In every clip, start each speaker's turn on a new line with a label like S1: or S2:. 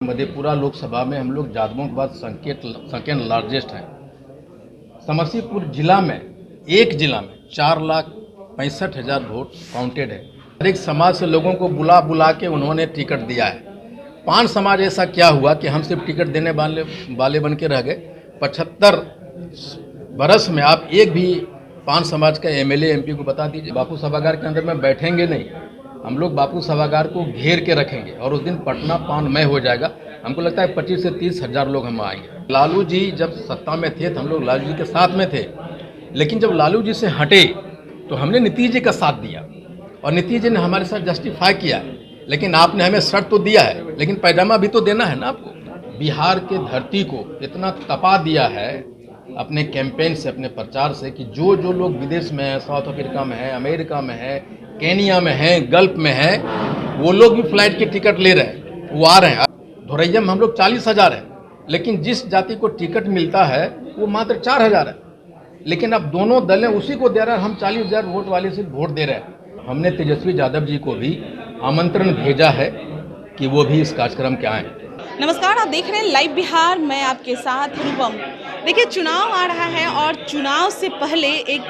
S1: मधेपुरा लोकसभा में हम लोग जादवों के बाद सेकेंड लार्जेस्ट हैं। समस्तीपुर जिला में 4,65,000 वोट काउंटेड है। हर एक समाज से लोगों को बुला बुला के उन्होंने टिकट दिया है। 5 समाज ऐसा क्या हुआ कि हम सिर्फ टिकट देने वाले बन के रह गए। 75 बरस में आप एक भी 5 समाज का एमएलए एमपी को बता दीजिए। बापू सभागार के अंदर में बैठेंगे नहीं, हम लोग बापू सभागार को घेर के रखेंगे और उस दिन पटना पानमय हो जाएगा। हमको लगता है 25 से 30 हज़ार लोग हम आएंगे। लालू जी जब सत्ता में थे तो हम लोग लालू जी के साथ में थे, लेकिन जब लालू जी से हटे तो हमने नीतीश जी का साथ दिया और नीतीश जी ने हमारे साथ जस्टिफाई किया। लेकिन आपने हमें शर्त तो दिया है, लेकिन पैजामा भी तो देना है ना आपको। बिहार के धरती को इतना तपा दिया है अपने कैंपेन से, अपने प्रचार से, कि जो लोग विदेश में हैं, साउथ अफ्रीका में हैं, अमेरिका में हैं, केनिया में हैं, गल्फ में हैं, वो लोग भी फ्लाइट के टिकट ले रहे हैं, वो आ रहे हैं। धोरैया में हम लोग 40,000 हैं, लेकिन जिस जाति को टिकट मिलता है वो मात्र 4,000 है। लेकिन अब दोनों दलें उसी को दे रहे हैं, हम 40,000 वोट वाले से वोट दे रहे हैं। हमने तेजस्वी यादव जी को भी आमंत्रण भेजा है कि वो भी इस कार्यक्रम के आएँ।
S2: नमस्कार, आप देख रहे हैं लाइव बिहार, मैं आपके साथ रूपम। देखिए, चुनाव आ रहा है और चुनाव से पहले एक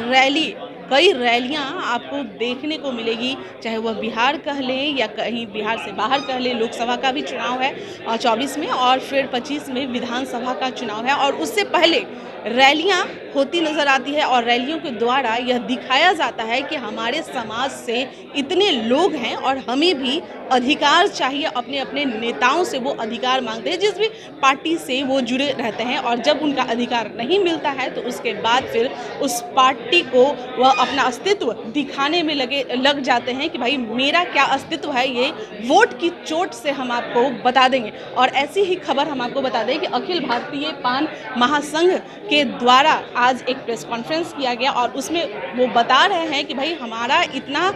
S2: रैली, कई रैलियां आपको देखने को मिलेगी, चाहे वह बिहार कह लें या कहीं बिहार से बाहर कह लें। लोकसभा का भी चुनाव है 24 में और फिर 25 में विधानसभा का चुनाव है, और उससे पहले रैलियां होती नज़र आती है और रैलियों के द्वारा यह दिखाया जाता है कि हमारे समाज से इतने लोग हैं और हमें भी अधिकार चाहिए। अपने अपने नेताओं से वो अधिकार मांगते हैं, जिस भी पार्टी से वो जुड़े रहते हैं, और जब उनका अधिकार नहीं मिलता है तो उसके बाद फिर उस पार्टी को वह अपना अस्तित्व दिखाने में लग जाते हैं कि भाई मेरा क्या अस्तित्व है, ये वोट की चोट से हम आपको बता देंगे। और ऐसी ही खबर हम आपको बता दें कि अखिल भारतीय पान महासंघ के द्वारा आज एक प्रेस कॉन्फ्रेंस किया गया और उसमें वो बता रहे हैं कि भाई हमारा इतना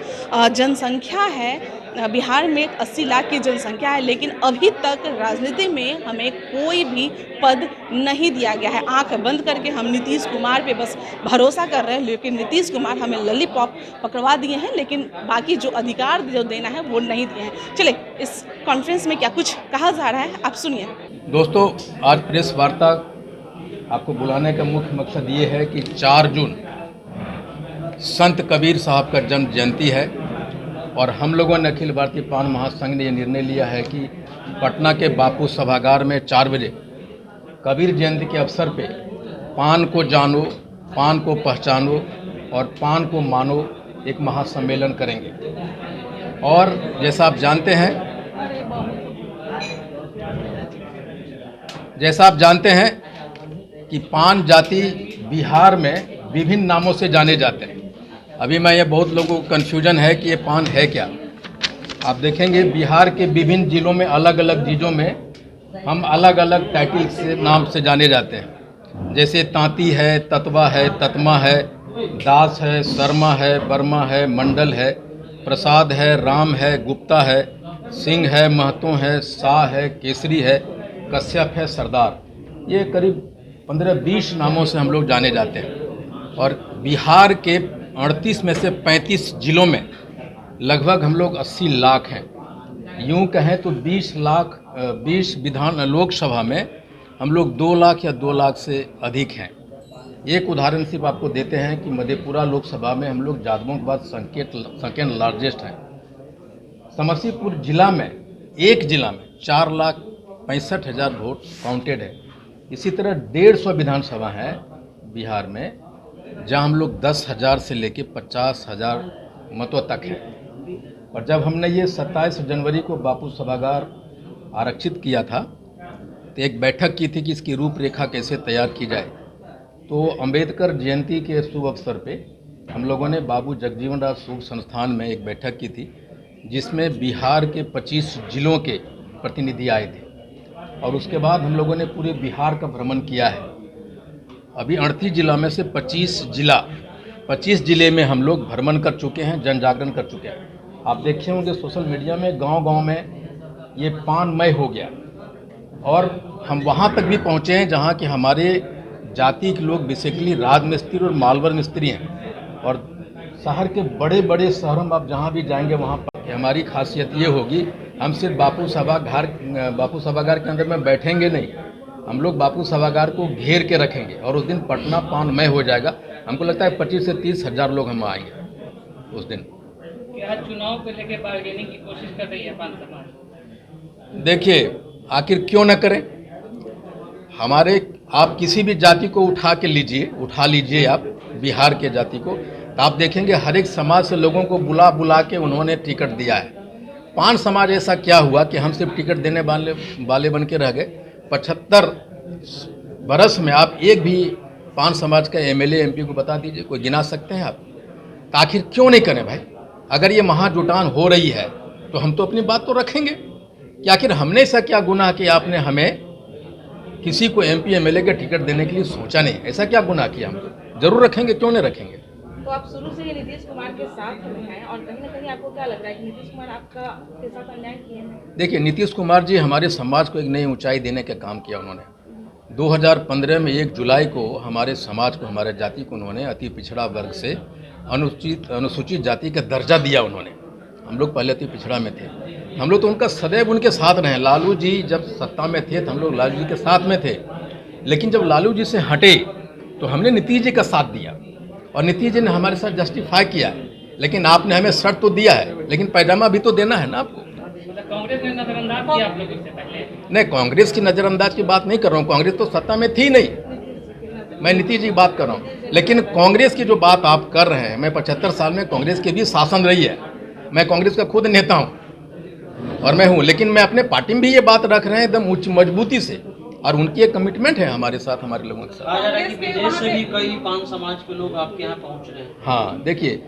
S2: जनसंख्या है, बिहार में 80 लाख की जनसंख्या है, लेकिन अभी तक राजनीति में हमें कोई भी पद नहीं दिया गया है। आंख बंद करके हम नीतीश कुमार पे बस भरोसा कर रहे हैं, लेकिन नीतीश कुमार हमें लॉलीपॉप पकड़वा दिए हैं, लेकिन बाकी जो अधिकार जो देना है वो नहीं दिए हैं। चले, इस कॉन्फ्रेंस में क्या कुछ कहा जा रहा है, आप सुनिए।
S1: दोस्तों, आज प्रेस वार्ता आपको बुलाने का मुख्य मकसद ये है कि 4 जून संत कबीर साहब का जन्म जयंती है और हम लोगों ने अखिल भारतीय पान महासंघ ने यह निर्णय लिया है कि पटना के बापू सभागार में 4 बजे कबीर जयंती के अवसर पे पान को जानो, पान को पहचानो और पान को मानो एक महासम्मेलन करेंगे। और जैसा आप जानते हैं कि पान जाति बिहार में विभिन्न नामों से जाने जाते हैं। अभी ये बहुत लोगों को कन्फ्यूजन है कि ये पान है क्या। आप देखेंगे बिहार के विभिन्न जिलों में अलग अलग चीज़ों में हम अलग अलग टाइटल से नाम से जाने जाते हैं। जैसे तांती है, ततवा है, ततमा है, दास है, शर्मा है, वर्मा है, मंडल है, प्रसाद है, राम है, गुप्ता है, सिंह है, महतो है, शाह है, केसरी है, कश्यप है, सरदार। ये करीब 15-20 नामों से हम लोग जाने जाते हैं। और बिहार के 38 में से 35 जिलों में लगभग हम लोग 80 लाख हैं। यूँ कहें तो 20 विधान लोकसभा में हम लोग 2 लाख या 2 लाख से अधिक हैं। एक उदाहरण सिर्फ आपको देते हैं कि मधेपुरा लोकसभा में हम लोग जादवों के बाद सेकेंड लार्जेस्ट हैं। समस्तीपुर जिला में 4,65,000 वोट काउंटेड है। इसी तरह 150 विधानसभा हैं बिहार में, जहां हम लोग 10,000 से लेके 50,000 मतों तक हैं। और जब हमने ये 27 जनवरी को बापू सभागार आरक्षित किया था तो एक बैठक की थी कि इसकी रूपरेखा कैसे तैयार की जाए। तो अंबेडकर जयंती के शुभ अवसर पे हम लोगों ने बाबू जगजीवन राम शुभ संस्थान में एक बैठक की थी, जिसमें बिहार के 25 जिलों के प्रतिनिधि आए थे। और उसके बाद हम लोगों ने पूरे बिहार का भ्रमण किया है। अभी 38 जिला में से 25 जिले में हम लोग भ्रमण कर चुके हैं, जन जागरण कर चुके हैं। आप देखे होंगे सोशल मीडिया में गांव-गांव में ये पानमय हो गया। और हम वहाँ तक भी पहुँचे हैं जहाँ कि हमारे जाति के लोग बेसिकली राजमिस्त्री और मालवर मिस्त्री हैं। और शहर के बड़े बड़े शहरों में आप जहाँ भी जाएंगे वहाँ पर हमारी खासियत ये होगी हम सिर्फ बापू सभागार के अंदर में बैठेंगे नहीं, हम लोग बापू सभागार को घेर के रखेंगे और उस दिन पटना पानमय हो जाएगा। हमको लगता है 25 से 30 हज़ार लोग हम आएंगे उस दिन।
S3: क्या चुनाव को लेकर बार्गेनिंग की कोशिश कर रही है पान समाज?
S1: देखिए, आखिर क्यों न करें। हमारे आप किसी भी जाति को उठा लीजिए आप बिहार के जाति को, तो आप देखेंगे हर एक समाज से लोगों को बुला के उन्होंने टिकट दिया है। पान समाज ऐसा क्या हुआ कि हम सिर्फ टिकट देने वाले बन के रह गए। 75 बरस में आप एक भी पान समाज का एमएलए एमपी को बता दीजिए, कोई गिना सकते हैं आप? तो आखिर क्यों नहीं करें भाई? अगर ये महाजुटान हो रही है तो हम तो अपनी बात तो रखेंगे कि आखिर हमने ऐसा क्या गुनाह किया आपने हमें किसी को एमपी एमएलए का टिकट देने के लिए सोचा नहीं? ऐसा क्या गुनाह किया? हम तो जरूर रखेंगे, क्यों नहीं रखेंगे।
S2: तो आप शुरू से ही नीतीश कुमार के साथ में हैं और कहीं ना कहीं आपको क्या लग रहा है कि नीतीश कुमार के साथ अन्याय किए हैं? देखिए, नीतीश कुमार जी हमारे समाज को एक नई ऊंचाई देने का काम किया उन्होंने। 2015 में 1 जुलाई को हमारे समाज को, हमारे जाति को उन्होंने अति पिछड़ा वर्ग से अनुसूचित जाति का दर्जा दिया उन्होंने। हम लोग पहले अति पिछड़ा में थे, हम लोग तो उनका सदैव उनके साथ रहे। लालू जी जब सत्ता में थे तो हम लोग लालू जी के साथ में थे, लेकिन जब लालू जी से हटे तो हमने नीतीश जी का साथ दिया और नीतीश जी ने हमारे साथ जस्टिफाई किया। लेकिन आपने हमें शर्त तो दिया है, लेकिन पैजामा भी तो देना है ना आपको।
S3: कांग्रेस ने नजरअंदाज किया आप लोगों से पहले?
S1: नहीं, कांग्रेस की नज़रअंदाज की बात नहीं कर रहा हूँ, कांग्रेस तो सत्ता में थी नहीं, मैं नीतीश जी की बात कर रहा हूँ। लेकिन कांग्रेस की जो बात आप कर रहे हैं, मैं 75 साल में कांग्रेस की भी शासन रही है, मैं कांग्रेस का खुद नेता हूँ और मैं हूँ, लेकिन मैं अपने पार्टी में भी ये बात रख रहे हैं एकदम उच्च मजबूती से, और उनकी एक कमिटमेंट है हमारे साथ, हमारे लोगों के साथ।
S4: कहा जा रहा है कि विदेश से भी कई पान समाज के लोग आपके यहाँ पहुँच रहे हैं।
S1: हाँ, देखिए,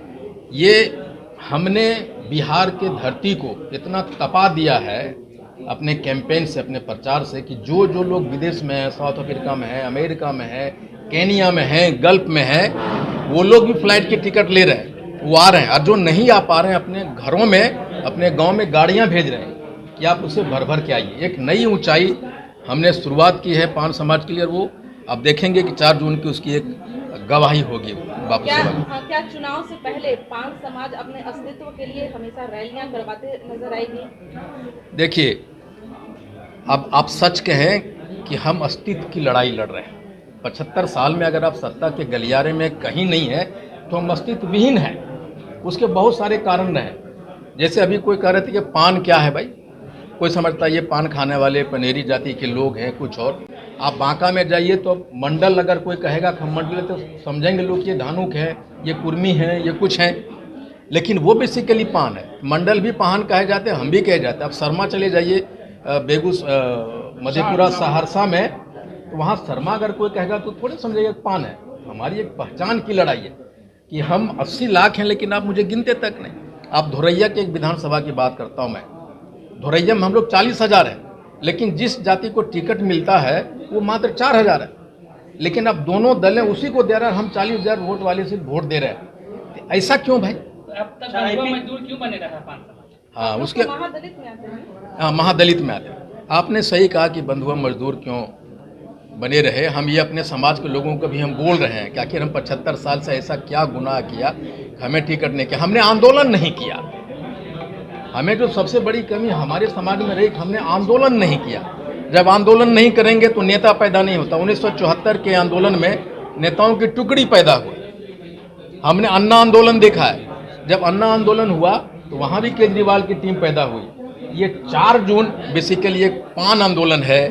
S1: ये हमने बिहार के धरती को इतना तपा दिया है अपने कैंपेन से, अपने प्रचार से, कि जो लोग विदेश में हैं, साउथ अफ्रीका में हैं, अमेरिका में हैं, केनिया में हैं, गल्फ में हैं, वो लोग भी फ्लाइट की टिकट ले रहे हैं, वो आ रहे हैं। और जो नहीं आ पा रहे हैं अपने घरों में, अपने गांव में गाड़ियां भेज रहे हैं कि आप उसे भर के आइए। एक नई ऊंचाई हमने शुरुआत की है पान समाज के लिए, और वो अब देखेंगे कि 4 जून की उसकी एक गवाही होगी वापस।
S2: क्या चुनाव से पहले पान समाज अपने अस्तित्व के लिए हमेशा रैलियां करवाते नजर आएगी?
S1: देखिए, अब आप सच कहें कि हम अस्तित्व की लड़ाई लड़ रहे हैं। 75 साल में अगर आप सत्ता के गलियारे में कहीं नहीं है तो हम अस्तित्व विहीन हैं। उसके बहुत सारे कारण रहे। जैसे अभी कोई कह रहे थे कि पान क्या है भाई, कोई समझता है ये पान खाने वाले पनेरी जाति के लोग हैं, कुछ और। आप बांका में जाइए तो मंडल, अगर कोई कहेगा कि हम मंडल है तो समझेंगे लोग ये धानुक है, ये कुर्मी है, ये कुछ हैं, लेकिन वो बेसिकली पान है। मंडल भी पान कहे जाते हैं, हम भी कहे जाते हैं। अब शर्मा चले जाइए मधेपुरा सहरसा में, तो वहाँ शर्मा अगर कोई कहेगा तो थोड़े समझेगा पान है। हमारी एक पहचान की लड़ाई है कि हम 80 लाख हैं, लेकिन आप मुझे गिनते तक नहीं। आप धोरैया के एक विधानसभा की बात करता हूँ मैं, धोरैया में हम लोग 40,000 हैं, लेकिन जिस जाति को टिकट मिलता है वो मात्र 4,000 है। लेकिन अब दोनों दलें उसी को दे रहे हैं, हम 40,000 वोट वाले से वोट दे रहे हैं। तो ऐसा क्यों भाई?
S3: अब तक मजदूर क्यों बने रहा पान समाज?
S1: हाँ, उसके
S2: महादलित में आते हैं।
S1: हाँ, महादलित में आते हैं। आपने सही कहा कि बंधुआ मजदूर क्यों बने रहे। हम ये अपने समाज के लोगों को भी हम बोल रहे हैं कि आखिर हम 75 साल से ऐसा क्या गुनाह किया, हमें टिकट नहीं किया। हमने आंदोलन नहीं किया। हमें जो सबसे बड़ी कमी हमारे समाज में रही, हमने आंदोलन नहीं किया। जब आंदोलन नहीं करेंगे तो नेता पैदा नहीं होता। 1974 के आंदोलन में नेताओं की टुकड़ी पैदा हुई। हमने अन्ना आंदोलन देखा है। जब अन्ना आंदोलन हुआ तो वहाँ भी केजरीवाल की टीम पैदा हुई। ये 4 जून बेसिकली एक पान आंदोलन है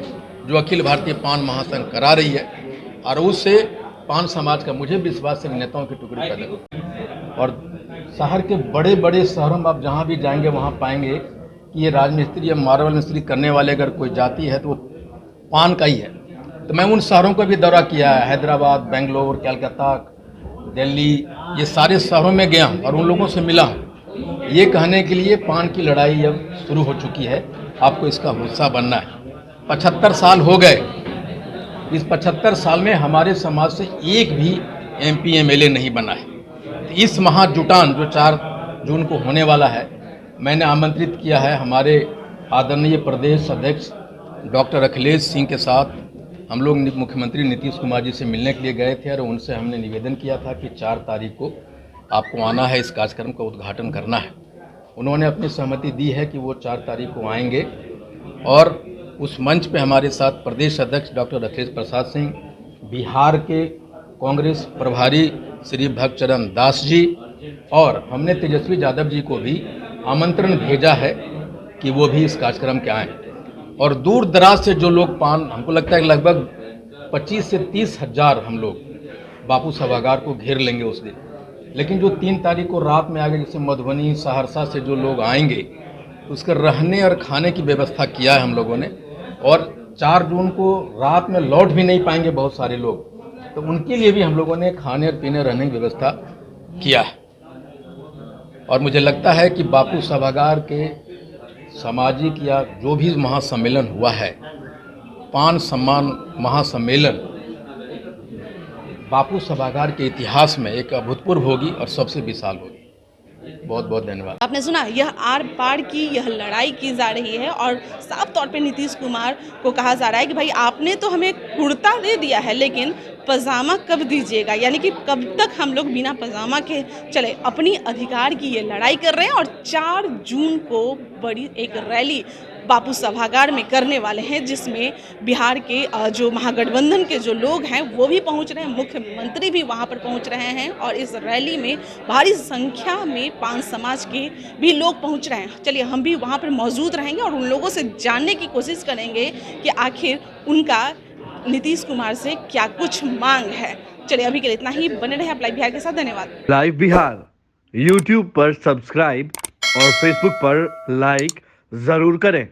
S1: जो अखिल भारतीय पान महासंघ करा रही है, और उससे पान समाज का मुझे विश्वास है नेताओं की टुकड़ी पैदा हुई। और शहर के बड़े बड़े शहरों में आप जहाँ भी जाएंगे वहाँ पाएंगे कि ये राजमिस्त्री या मार्बल मिस्त्री करने वाले अगर कोई जाति है तो वो पान का ही है। तो मैं उन शहरों का भी दौरा किया है, हैदराबाद, बेंगलोर, कलकत्ता, दिल्ली, ये सारे शहरों में गया हूँ और उन लोगों से मिला हूँ। ये कहने के लिए पान की लड़ाई अब शुरू हो चुकी है, आपको इसका हिस्सा बनना है। 75 साल हो गए। इस 75 साल में हमारे समाज से एक भी एमपी एमएलए नहीं बना है। तो इस महाजुटान जो 4 जून को होने वाला है, मैंने आमंत्रित किया है हमारे आदरणीय प्रदेश अध्यक्ष डॉक्टर अखिलेश सिंह के साथ। हम लोग मुख्यमंत्री नीतीश कुमार जी से मिलने के लिए गए थे और उनसे हमने निवेदन किया था कि 4 तारीख को आपको आना है, इस कार्यक्रम का उद्घाटन करना है। उन्होंने अपनी सहमति दी है कि वो 4 तारीख को आएंगे और उस मंच पे हमारे साथ प्रदेश अध्यक्ष डॉक्टर अखिलेश प्रसाद सिंह, बिहार के कांग्रेस प्रभारी श्री भक्तचरण दास जी, और हमने तेजस्वी यादव जी को भी आमंत्रण भेजा है कि वो भी इस कार्यक्रम के आएँ। और दूर दराज से जो लोग हमको लगता है कि लगभग 25 से 30 हज़ार हम लोग बापू सभागार को घेर लेंगे उस दिन। लेकिन जो 3 तारीख को रात में आगे, जैसे मधुबनी, सहरसा से जो लोग आएंगे, उसके रहने और खाने की व्यवस्था किया है हम लोगों ने। और 4 जून को रात में लौट भी नहीं पाएंगे बहुत सारे लोग, तो उनके लिए भी हम लोगों ने खाने और पीने रहने की व्यवस्था किया है। और मुझे लगता है कि बापू सभागार के सामाजिक या जो भी महासम्मेलन हुआ है, पान सम्मान महासम्मेलन बापू सभागार के इतिहास में एक अभूतपूर्व होगी और सबसे विशाल होगी। बहुत बहुत धन्यवाद।
S2: आपने सुना, यह आर पार की यह लड़ाई की जा रही है और साफ तौर पे नीतीश कुमार को कहा जा रहा है कि भाई आपने तो हमें कुर्ता दे दिया है, लेकिन पजामा कब दीजिएगा, यानी कि कब तक हम लोग बिना पजामा के चले। अपनी अधिकार की ये लड़ाई कर रहे हैं और 4 जून को बड़ी एक रैली बापू सभागार में करने वाले हैं, जिसमें बिहार के जो महागठबंधन के जो लोग हैं वो भी पहुंच रहे हैं, मुख्यमंत्री भी वहां पर पहुंच रहे हैं और इस रैली में भारी संख्या में पान समाज के भी लोग पहुंच रहे हैं। चलिए हम भी वहां पर मौजूद रहेंगे और उन लोगों से जानने की कोशिश करेंगे कि आखिर उनका नीतीश कुमार से क्या कुछ मांग है। चलिए अभी के लिए इतना ही। बने रहे आप लाइव बिहार के साथ। धन्यवाद।
S5: लाइव बिहार यूट्यूब पर सब्सक्राइब और फेसबुक पर लाइक जरूर करें।